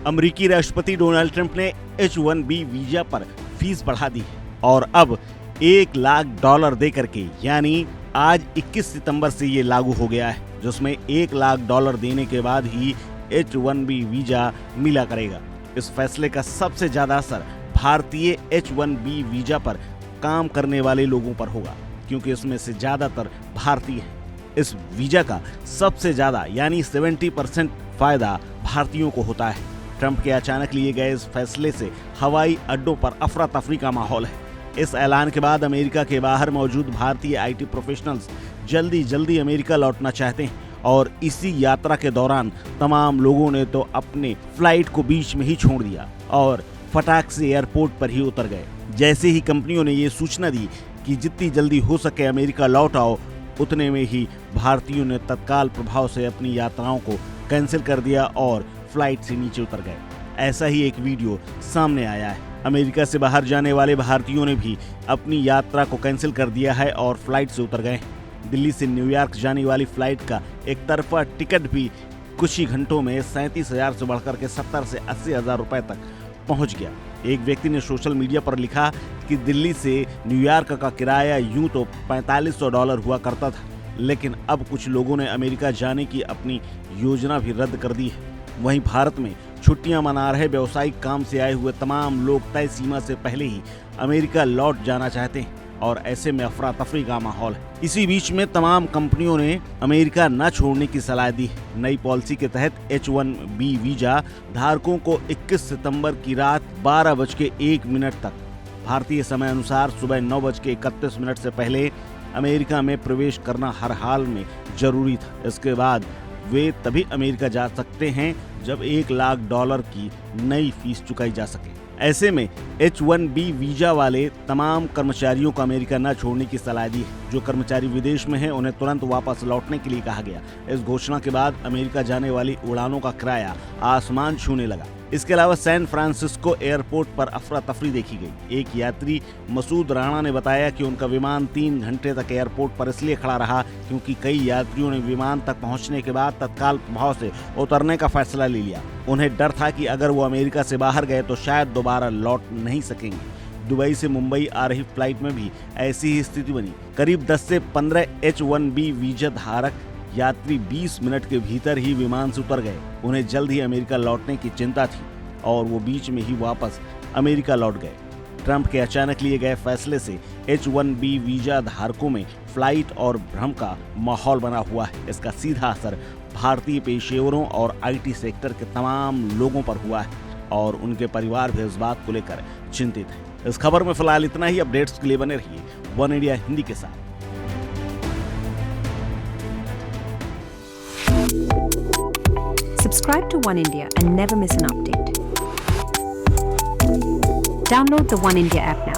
अमेरिकी राष्ट्रपति Donald Trump ने H-1B वीजा पर फीस बढ़ा दी है और अब $1 लाख दे करके, यानी आज 21 सितंबर से ये लागू हो गया है, जिसमें $1 लाख देने के बाद ही H-1B वीजा मिला करेगा। इस फैसले का सबसे ज्यादा असर भारतीय H-1B वीजा पर काम करने वाले लोगों पर होगा, क्योंकि इसमें से ज्यादातर भारतीय हैं। इस वीजा का सबसे ज्यादा यानी 70% फायदा भारतीयों को होता है। ट्रंप के अचानक लिए गए इस फैसले से हवाई अड्डों पर अफरा तफरी का माहौल है। इस ऐलान के बाद अमेरिका के बाहर मौजूद भारतीय IT प्रोफेशनल्स जल्दी अमेरिका लौटना चाहते हैं और इसी यात्रा के दौरान तमाम लोगों ने तो अपने फ्लाइट को बीच में ही छोड़ दिया और फटाक से एयरपोर्ट पर ही उतर गए। जैसे ही कंपनियों ने ये सूचना दी कि जितनी जल्दी हो सके अमेरिका लौट आओ, उतने में ही भारतीयों ने तत्काल प्रभाव से अपनी यात्राओं को कैंसिल कर दिया और फ्लाइट से नीचे उतर गए। ऐसा ही एक वीडियो सामने आया है। अमेरिका से बाहर जाने वाले भारतीयों ने भी अपनी यात्रा को कैंसिल कर दिया है और फ्लाइट से उतर गए। दिल्ली से न्यूयॉर्क जाने वाली फ्लाइट का एक तरफा टिकट भी कुछ ही घंटों में 37,000 से बढ़कर के 70 से 80,000 रुपए तक पहुंच गया। एक व्यक्ति ने सोशल मीडिया पर लिखा कि दिल्ली से न्यूयॉर्क का किराया यूं तो $4500 हुआ करता था, लेकिन अब कुछ लोगों ने अमेरिका जाने की अपनी योजना भी रद्द कर दी है। वहीं भारत में छुट्टियां मना रहे व्यावसायिक काम से आए हुए तमाम लोग तय सीमा से पहले ही अमेरिका लौट जाना चाहते हैं और ऐसे में अफरा तफरी का माहौल है। इसी बीच में तमाम कंपनियों ने अमेरिका न छोड़ने की सलाह दी है। नई पॉलिसी के तहत H-1B वीजा धारकों को 21 सितंबर की रात 12:01 तक भारतीय समय अनुसार सुबह 9:31 से पहले अमेरिका में प्रवेश करना हर हाल में जरूरी था। इसके बाद वे तभी अमेरिका जा सकते हैं जब $1 लाख की नई फीस चुकाई जा सके। ऐसे में H-1B वीजा वाले तमाम कर्मचारियों को अमेरिका न छोड़ने की सलाह दी है। जो कर्मचारी विदेश में हैं उन्हें तुरंत वापस लौटने के लिए कहा गया। इस घोषणा के बाद अमेरिका जाने वाली उड़ानों का किराया आसमान छूने लगा। इसके अलावा सैन फ्रांसिस्को एयरपोर्ट पर अफरा तफरी देखी गई। एक यात्री मसूद राणा ने बताया कि उनका विमान 3 घंटे तक एयरपोर्ट पर इसलिए खड़ा रहा क्योंकि कई यात्रियों ने विमान तक पहुंचने के बाद तत्काल प्रभाव से उतरने का फैसला ले लिया। उन्हें डर था कि अगर वो अमेरिका से बाहर गए तो शायद दोबारा लौट नहीं सकेंगे। दुबई से मुंबई आ रही फ्लाइट में भी ऐसी ही स्थिति बनी। करीब 10 से 15 H-1B वीजा धारक यात्री 20 मिनट के भीतर ही विमान से उतर गए। उन्हें जल्द ही अमेरिका लौटने की चिंता थी और वो बीच में ही वापस अमेरिका लौट गए। ट्रंप के अचानक लिए गए फैसले से H-1B वीजा धारकों में फ्लाइट और भ्रम का माहौल बना हुआ है। इसका सीधा असर भारतीय पेशेवरों और IT सेक्टर के तमाम लोगों पर हुआ है और उनके परिवार भी इस बात को लेकर चिंतित है। इस खबर में फिलहाल इतना ही। अपडेट्स के लिए बने रहिए वन इंडिया हिंदी के साथ। Subscribe to One India and never miss an update. Download the One India app now.